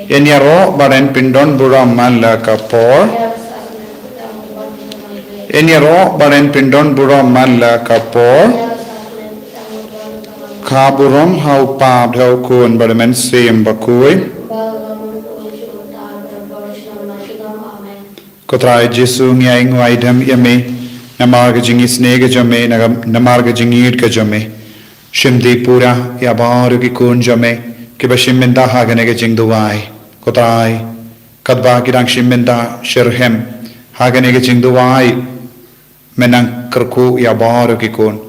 Enyaro baden pindon buram mala kapor. Enyaro baden pindon buram mala kapor. Kaburom hau pab hau kun badamen sim bakui. Kotrai Jesu ngai ngwai dam yame namarga jingi snega jame namarga jingir ka jame shimdi pura ya baru ki kun jame ke bashimenda hagane ke jingduwai kotrai kadba ki dang shimenda shirhem hagane ke jingduwai menang kerku ya baru ki kun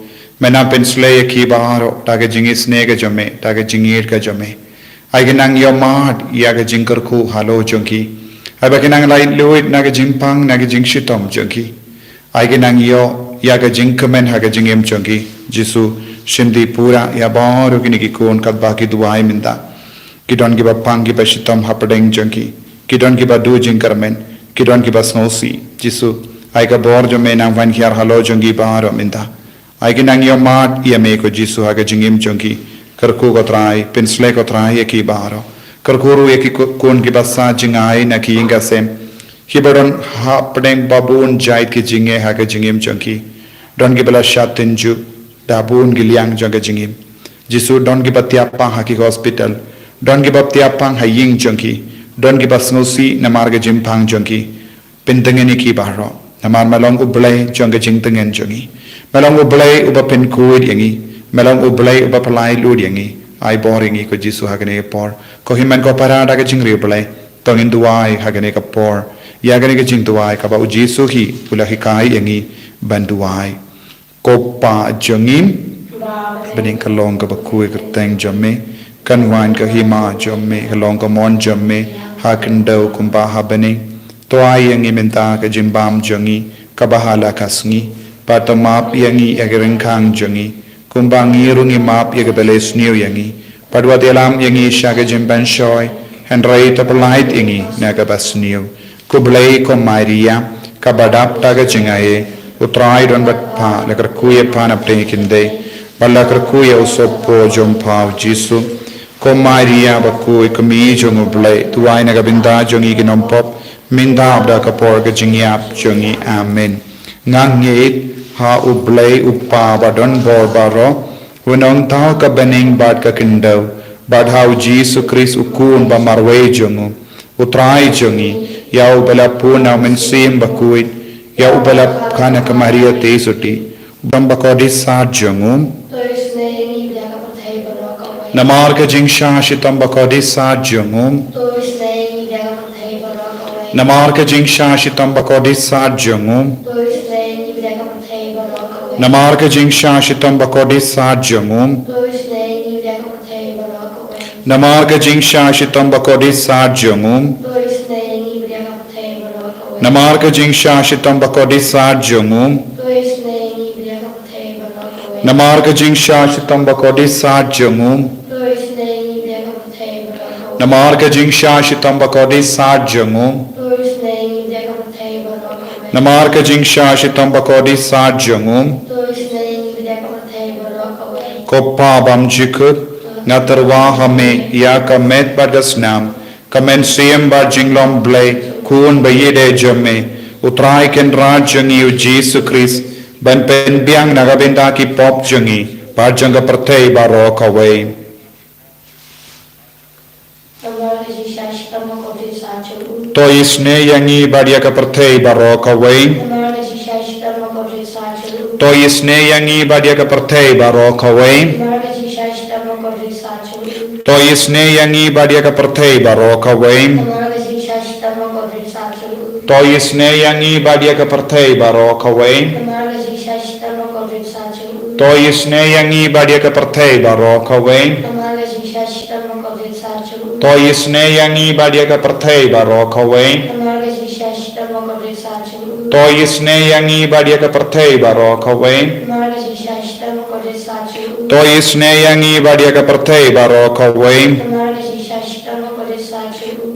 menang pensle ki baru taga jingi snega jame taga jingir ka jame aigenang yomad ya ga jingkerku halo jongki ai ba kinang lai luit na ga jimpang na ga jingshitom jongki ai kinang yo ya ga jingkamen ha ga jingem jongki jisu shimdi pura ya baru kini ki kon kat ba ki duai minda kidon ki ba pang ki ba shitom hapadeng jongki kidon ki ba du jingkarmen kidon ki ba snosi jisu ai ga bor jo me nang van hiar halo jongki baro minda ai kinang yo mat ya me ko jisu ha ga jingem jongki karku ko trai pensle ko trai ki baro Kerkuru yaki kun ki basa jingai na ki inga sem hibaron hapdeng babun jait ki jinge ha ka jingim changki don ki bala shatin ju dabun ki liang jang jingim jisu don ki batia pa ha ki hospital don ki batia pa ha ying changki don ki basnosi namar ga jimpang changki pintengeni ki baro namar malong ublai jang jing tengen jangi malong ublai uba pen kuid yangi malong ublai uba palai lud yangi ai boring ko jisu hagane por ko himan ko parada ka jingri play tongin duai hagane ka por ya gane ka jing duai ka ba jisu hi pula hi kai yangi banduai ko pa jongim bening ka long ka ba kui ka teng jamme kan wan ka hima jamme ka long ka mon jamme ha kan do kumba ha bening to ai yangi menta ka jimbam jongi ka bahala kasngi patamap yangi agaring khang jongi kumbangi rungi map yaga beles new yangi padwa delam yangi shaga jimban shoy henry tapalait yangi naga bas new kublai ko maria kabadap taga jingaye utrai don bat pa lakar kuye pan apte kinde balakar kuye usopo jompa jisu ko maria bakui kami jongu blai tuai naga binda jongi ginompop minda abda kapor ga jingyap jongi amen ngangit ha ublay upa badon bor baro wenong tau ka bening bad ka kindau bad hau jisu kris ukun ba marwe jongu utrai jongi ya ubala puna mensim bakuit ya ubala kana ka maria tesuti bamba kodi sa jongu namar ka jingsha shitam bakodi sa jongu namar ka jingsha shitam bakodi sa jongu Namarga jingsha shitam bakodi saat jangum. Namarga jingsha shitam bakodi saat jangum. Namarga jingsha shitam bakodi saat jangum. Namarga jingsha shitam bakodi saat jangum. Namarga jingsha shitam bakodi saat jangum. Namarga jingsha shitam bakodi saat jangum. Kopa bam jikut ngaterwa hame ya kamet badas nam kamen siem ba jinglom blay kun bayede jame utrai ken raj jangi u Jesu Christ ban pen biang nagabenda ki pop jangi ba janga pertei ba ro kawai to isne yangi badia ka pertei ba ro kawai to isne yangi badia ka pertei ba ro kawai to isne yangi badia ka pertei ba ro kawai to isne yangi badia ka pertei ba ro kawai to isne yangi badia ka pertei ba ro kawai to isne yangi badia ka pertei ba ro kawai to isne yangi badia ka pertei ba ro kawai to isne yangi badia ka pertei ba ro kawai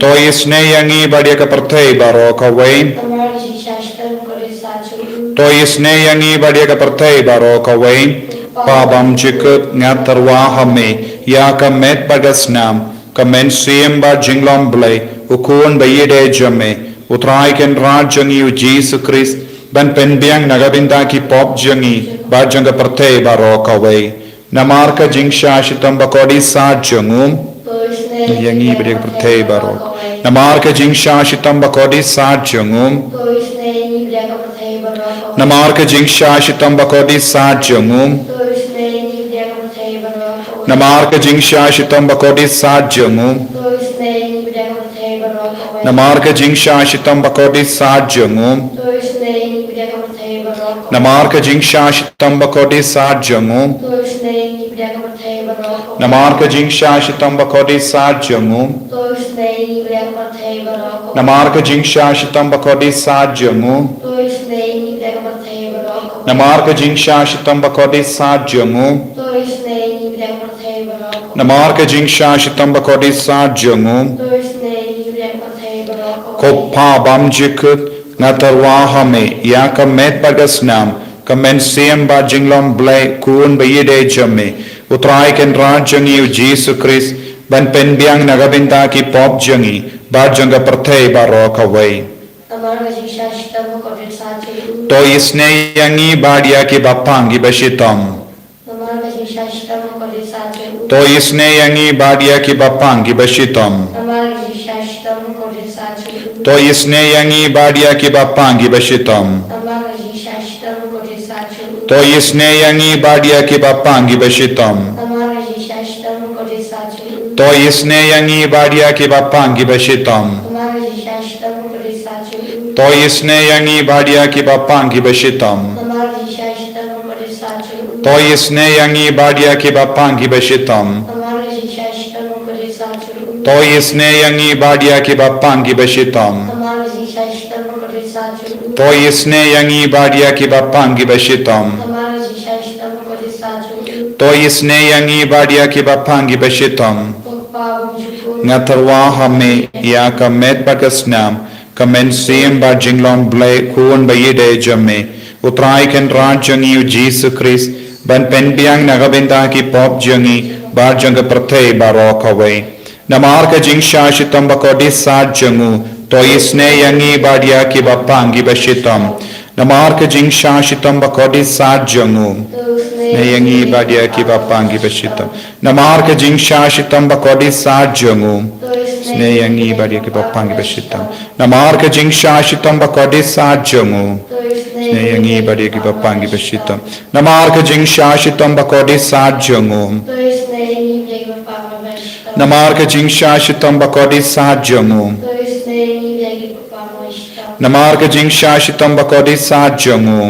to isne yangi badia ka pertei ba ro kawai to isne yangi badia ka pertei ba ro kawai pabam jikut ngatarwa hame ya ka met bagas nam kamen siem ba jinglom blay ukun ba yede jame utrai ken raj jangi u Jesus Christ ban pen biang nagabinda ki pop jangi ba janga parthe ba ro kawai namar ka jingsha shitam ba kodi sa jangum yangi bide parthe ba ro namar ka jingsha shitam ba kodi sa jangum namar ka jingsha shitam ba kodi sa jangum namar ka jingsha shitam ba kodi sa jangum namar ka jingsha shitam ba kodi sa jangum namar ka jingsha shitam ba kodi sa jangum namar ka jingsha shitam ba kodi sa jangum namar ka jingsha shitam ba kodi sa jangum namar ka jingsha shitam ba kodi sa jangum namar ka jingsha shitam ba kodi sa jangum koppa bamjikut ngatarwa hame ya ka met bagasnam kamen siem ba jinglom blay kun ba yede jame utrai ken raj jangi u Jesus Christ ban pen biang nagabinda ki pop jangi ba janga parthe ba ro kawai to isne yangi badia ki bapangi bashitam to isne yangi badia ki bapangi bashitam to isne yangi badia ki bapangi bashitam to isne yangi badia ki bapangi bashitam to isne yangi badia ki bapangi bashitam to isne yangi badia ki bapangi bashitam to isne yangi badia ki bapangi bashitam to isne yangi badia ki bapangi bashitam to isne yangi badia ki bapangi bashitam to isne yangi badia ki bapangi bashitam ngatarwa hame ya ka met bagasnam kamen sim ba jinglom blay kun ba yede jame utrai ken raj jangi u Jesus Christ ban pen biang nagabinda ki pop jangi ba janga parthe ba ro kawai namar ka jingsha shitam ba kodi sa jangu to isne yangi badia ki bapangi bashitam namar ka jingsha shitam ba kodi sa jangu ne yangi badia ki bapangi bashitam namar ka jingsha shitam ba kodi sa jangu ne yangi badia ki bapangi bashitam namar ka jingsha shitam ba kodi sa jangu ne yangi badia ki bapangi bashitam namar ka jingsha shitam ba kodi sa jangu namar ka jingsha shitam ba kodi sa jangu namar ka jingsha shitam ba kodi sa jangu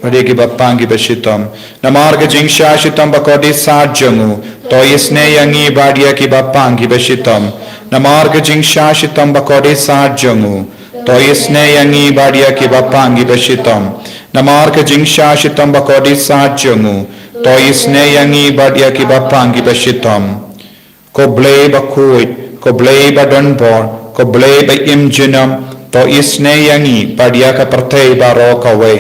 badia ki bapangi bashitam namar ka jingsha shitam ba kodi sa jangu to isne yangi badia ki bapangi bashitam namar ka jingsha shitam ba kodi sa jangu to isne yangi badia ki bapangi bashitam namar ka jingsha shitam ba kodi sa jangu to isne yangi badia ki bapangi bashitam ko blay ba kuit ko blay ba donbor ko blay ba imjinam to isne yangi badia ka parthe ba ro kawai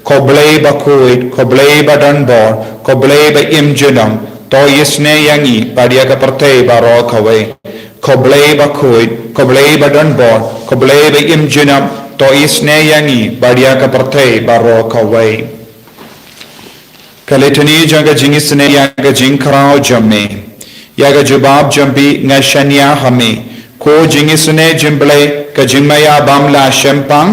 ko blay ba kuit ko blay ba donbor ko blay ba imjinam to isne yangi badia ka parthe ba ro kawai ko blay ba kuit ko blay ba donbor ko blay ba imjinam to isne yangi badia ka parthe ba ro kawai kaletani janga jingisne yaga jinkrao jamme yaga jubab jambi ngashanya hame ko jingisne jimble ka jingmaya bamla shempang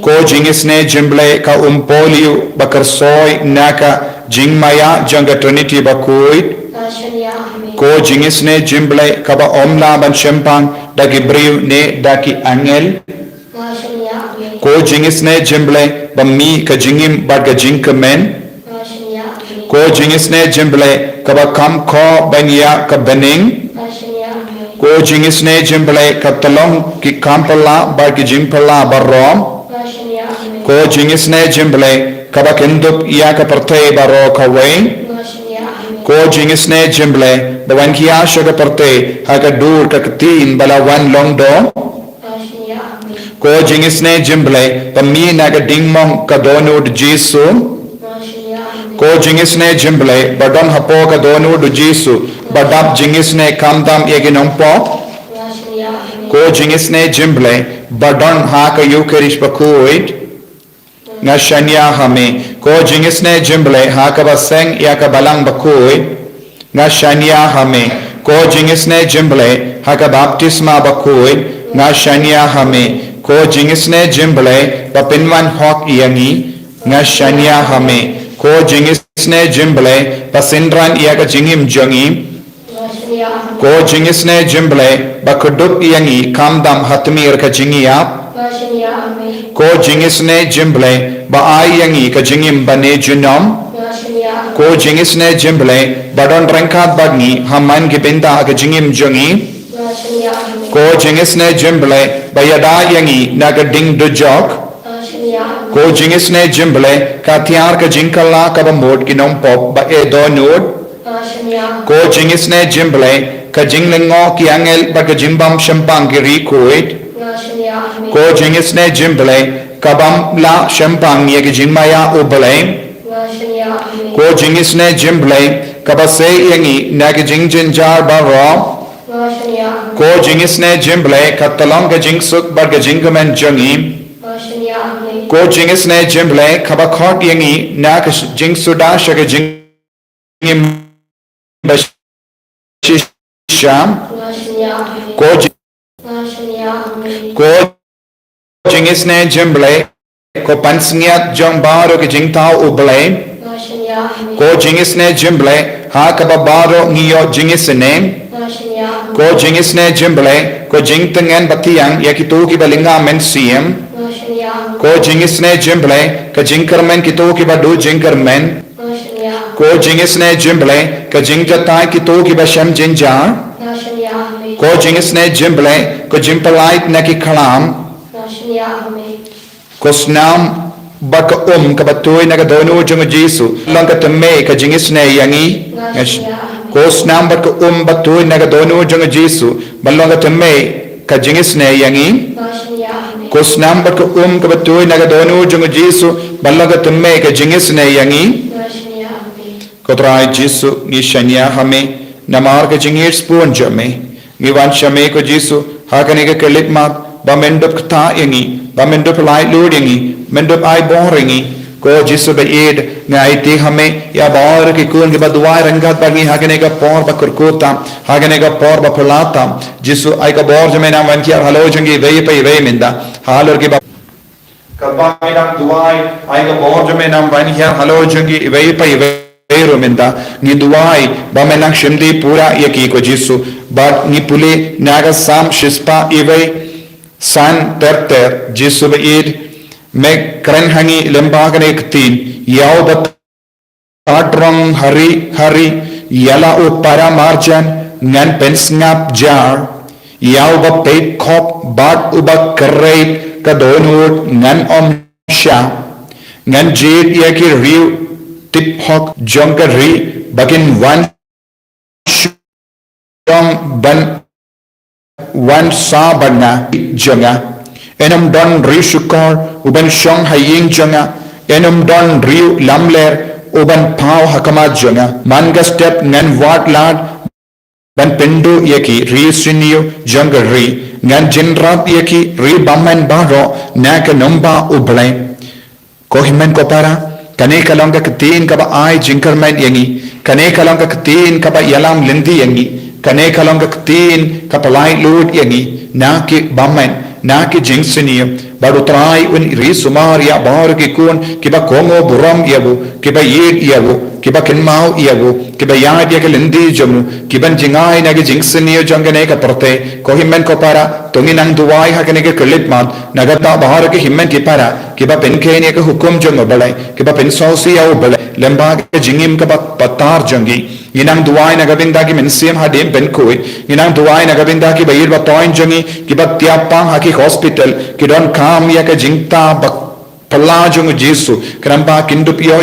ko jingisne jimble ka umpoliu bakarsoy naka jingmaya janga trinity bakuit ko jingisne jimble ka ba omla ban shempang dagi briu ne daki angel ko jingisne jimble bammi ka jingim bad ka jingkamen ko jingisne jimble ka ba kam ko banya ka bening ko jingisne jimble ka talong ki kampala bad ki jimpala barom ko jingisne jimble ka ba kendup ya ka parthe baro ka wain ko jingisne jimble bawan kiya shaga parthe ha ka dur ka tin bala wan long do ko jingisne jimble pammi na ka dingmong ka donod Jesu ko jingisne jimble badon hapo ka donu du jisu badap jingisne kamdam yeginong po ko jingisne jimble badon ha ka yukerish bakuid nga shanya hame ko jingisne jimble ha ka baseng ya ka balang bakuid nga shanya hame ko jingisne jimble ha ka baptisma bakuid nga shanya hame ko jingisne jimble papinwan hok yangi nga shanya hame ko jingisne jimble pasindran iya ka jingim jongi ko jingisne jimble bakudup yangi kamdam hatmir ka jingiya ko jingisne jimble ba ai yangi ka jingim bane junom ko jingisne jimble badon rengkat bagni haman gibinda ka jingim jongi ko jingisne jimble bayada yangi naga ding dujok ko jingisne jimble ka tiar ka jingkala ka bamod kinom pop ba e donod ko jingisne jimble ka jinglengo ki angel ba ka jimbam shampang giri koit ko jingisne jimble ka bam la shampang ye ka jingmaya ubale ko jingisne jimble ka ba se yangi naga jingjin jar ba ro ko jingisne jimble ka talong ka jingsuk ba ka jingmen jongi ko jingisne jimble ka ba khot yangi na ka jingsuda shaga jingim sham ko jingisne jimble ko pansngiat jong baro ka jingtao ubale ko jingisne jimble ha ka ba baro ngiyo jingisne ko jingisne jimble ko jingtengen batiang yakitu ki balinga men siem ko jingisne jimble ka jingkermen kitu ki badu jingkermen ko jingisne jimble ka jingjatai kitu ki basham jinjar ko jingisne jimble ko jimpalait na ki khalam ko snam baka ka batoy na ka donu jung jisu lang ka temme ka jingisne yangi ko snam baka batoy na ka donu jung jisu balong ka temme ka jingisne yangi ko snam baka ka batoy na ka donu jung jisu balong ka temme ka jingisne yangi ko trai jisu ni shanya hame namar ka jingir spon jame ni wan shame ko jisu hakane ka kelit mat ba mendup kta yangi ba mendup lai lud yangi mendup ai boringi ko jisu ba ed ngai ti hame ya bor ki kun ke badwai rangat bagi hakane ka por ba kurkota hakane ka por ba pulata jisu ai ka bor jame na wan kiya halo jungi vei pai vei minda halor ki ba kabba midang duai ai ka bor jame na wan kiya halo jungi vei pai vei minda ni duai ba menang shimdi pura yaki ko jisu but ni pule naga sam shispa ivei san terter jisu ba ed me kran hangi lembagane ktin yaw bat patrong hari yala o para marjan ngan pensngap jar yaw ba pet khop bat uba kreit ka donut ngan om sha ngan jit yaki riu tip hok jongari bakin one shong ban one sa bana jonga enam don ri shukor uban shong haying jonga enam don ri lamler uban pau hakama jonga manga step ngan wat lad ban pendu yaki ri sinio jongari ngan jinrat yaki ri baman baro naka nomba ublay ko himen ko para kane kalonga katin kaba ai jinkerman yangi kane kalonga katin kaba yalam lindi yangi kane kalonga katin kaba lai lud yangi na ki baman na ki jingsini baru trai un ri sumar ya bar ki kun kiba kongo buram yabu kiba yed yabu kiba kinmau yabu kiba yad ya lindi jamu kiban jingai na ki jingsini jangane ka porte ko himmen ko para tunginang duwai ha kane ke kelit mat nagata bahar ke himmen ki para kiba penke ne ke hukum jang balai kiba pensausi ya balai lamba ke jingim ka patar jangi inang duwai na gabinda ki mensiam ha dem ben koi inang duwai na gabinda ki bayir ba toin jangi kiba tiapang ha ki hospital ki don kam ya ka jingta bak pala jung jisu kramba kindup yo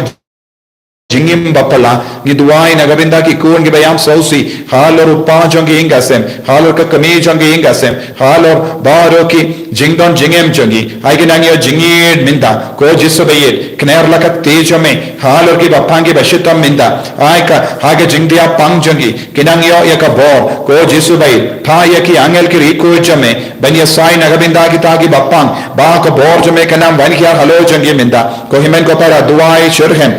jingim bapala ngi duai na gabinda ki kun gi bayam sausi halor upa jongi ingasem halor ka kami jongi ingasem halor baro ki jingdon jingem jongi aigi nangyo jingid minda ko jisu bayit knerla ka tejame halor ki bapangi bashitam minda aika hage jingdia pang jongi kinangyo yaka bor ko jisu bayit pa yaki angel ki riko jame banya sai na gabinda ki tagi bapang ba ko bor jame kanam bankia halo jongi minda ko himen ko para duai shurhem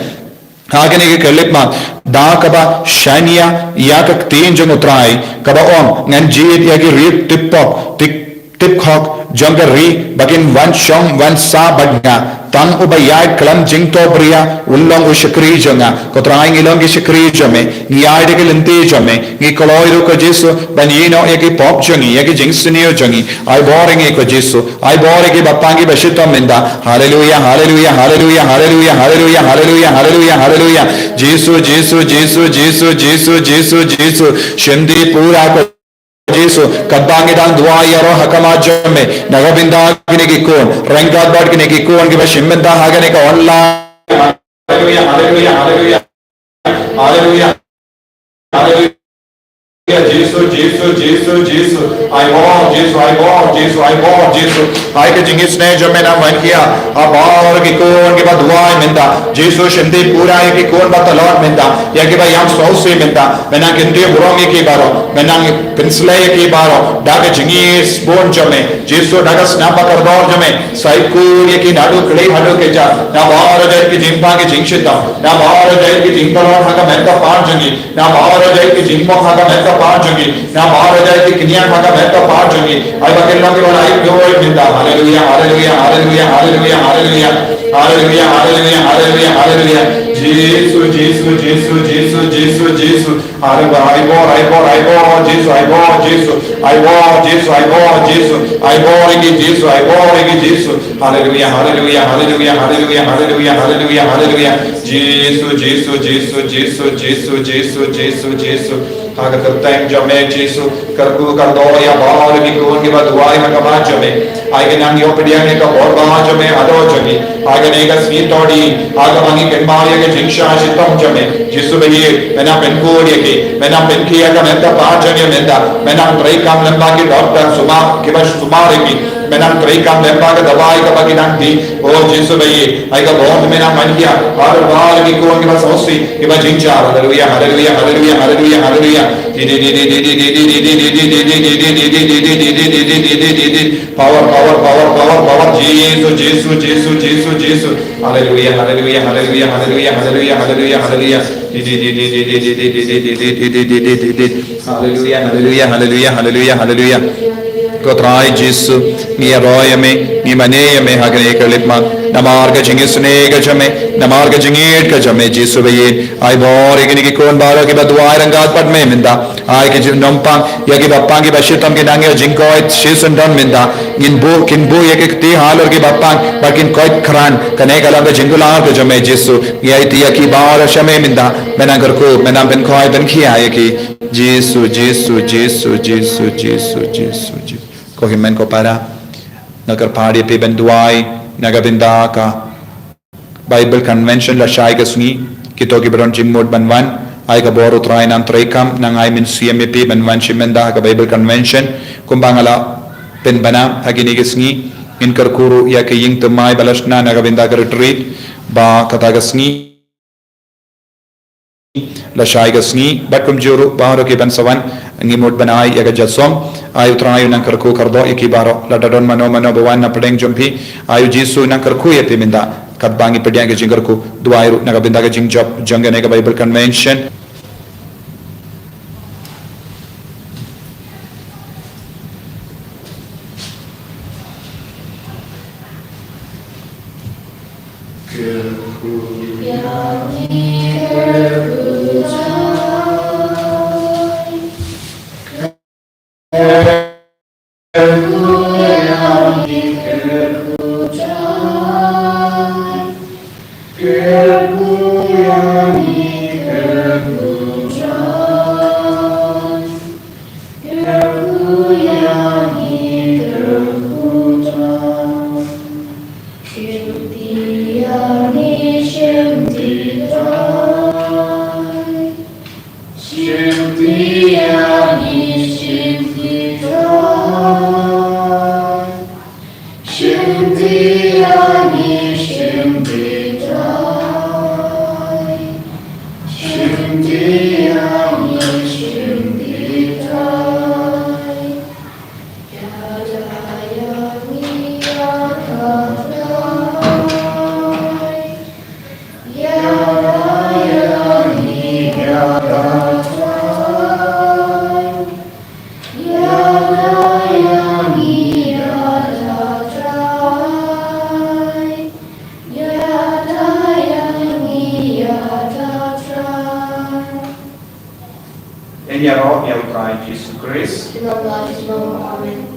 Hagene ke kelipman da kaba shania ya ka tin jong utrai kaba on ngan jit ya ki rit tipok tip khok jong ri bagin wan shong wan sa bagna tang ubayai klam jing to bria ullong u shakri jonga ko trai ngilong ki shakri jome ngiai de ke lente jome ngi koloi ru ko jesu banino ya ki pop jongi ya ki jing sunio jongi ai boring e ko jesu ai bore ki bapangi bashitam menda hallelujah hallelujah hallelujah hallelujah hallelujah hallelujah hallelujah hallelujah jesu jesu jesu jesu jesu jesu jesu shindi pura ko Jesu kadbangi dang dua yaro hakama jome nagabinda gine ki kon rangad bad gine ki kon ki bashimenda hagane ka online hallelujah hallelujah hallelujah hallelujah hallelujah Jesus Jesus Jesus Jesus I born Jesus I born Jesus I born Jesus I ke jingis ne jo mena man kiya abar ki kon ke bad duai menda Jesus shindi pura ki kon bat lord menda ya ke ba yam so se menda mena kende burongi ki baro mena pensle ki baro daga jingis bon jome Jesus daga snapa kar dor jome sai ku ye ki nadu klei hadu ke ja na bar jai ki jimpa ki jingshita na bar jai ki jimpalon haga menda par jangi na bar jai ki jimpa haga menda Parjongi, now Maharaja Kinyan Haka Metta Parjongi, I can look at I glory in the Hallelujah, Hallelujah, Hallelujah, Hallelujah, Hallelujah, Hallelujah, Hallelujah, Hallelujah, Hallelujah, Jesus, Jesus, Jesus, Jesus, Jesus, Jesus, Hallelujah, I bore, Jesus, I bore, Jesus, I bore, Jesus, I bore, Jesus, I bore again, Jesus, I bore again, Jesus, Hallelujah, Hallelujah, Hallelujah, Hallelujah, Hallelujah, Hallelujah, Hallelujah, Jesus, Jesus, Jesus, Jesus, Jesus, Jesus, Jesus, Jesus, Haga terteng jame Jesu karku kardo ya bar ki kon ki baduai na kama jame aga nang yo pediang ka bor ba jame ado jame aga ne ka sweet todi aga mangi kenmari ke jingsha shitam jame Jesu behi mena pen ko ye ke mena pen ki aga menta pa jame menta mena trai kam lamba ki doctor suma ki bas sumare ki mena trai kam lamba ka dawai ka bagi nang di o Jesu behi aga bor mena man kiya har bar ki kon ki bas hosi ki bas jingsha hallelujah hallelujah hallelujah hallelujah hallelujah power power power power power Jesus Jesus Jesus Jesus Jesus hallelujah hallelujah hallelujah hallelujah hallelujah hallelujah hallelujah hallelujah hallelujah hallelujah hallelujah hallelujah Kotrai Jesu ni roya me ni mane me hagane kalipma namarga jingis ne gajame namarga jingit gajame Jesu baye ai bor igni ki kon baro ki badwai rangat pad me minda ai ki nompang ya ki bappang ki bashitam ki nange jingko it shesun don minda kin bo ye ki ti halor ki bappang bakin koit khran kane kalanga jingular gajame Jesu ye ti ya ki bar shame minda menagar ko menam ben khoi ben khia ye ki Jesu Jesu Jesu Jesu Jesu Jesu Jesu Kohimen ko para nagarpadi pe benduai nagabinda ka Bible convention la shai gasngi kito ki baron jimmod banwan ay ka boro try nan traikam nang ay min CMP banwan shimenda ka Bible convention kumbangala penbana hagini gasngi inkar kuru ya ke ying tumai balashna nagabinda ka retreat ba katagasngi la shai gasngi bakum juru baro ki bansawan ngi mod banai ya ga jasom ayu trayu nan karku kardo ikibaro la dadon mano bawan na pedeng jompi ayu Jesu nan karku yete minda kadbangi pedeng ga jingarku duairu naga binda ga jingjop jangane ga Bible convention Egli è Gesù Cristo. Amen.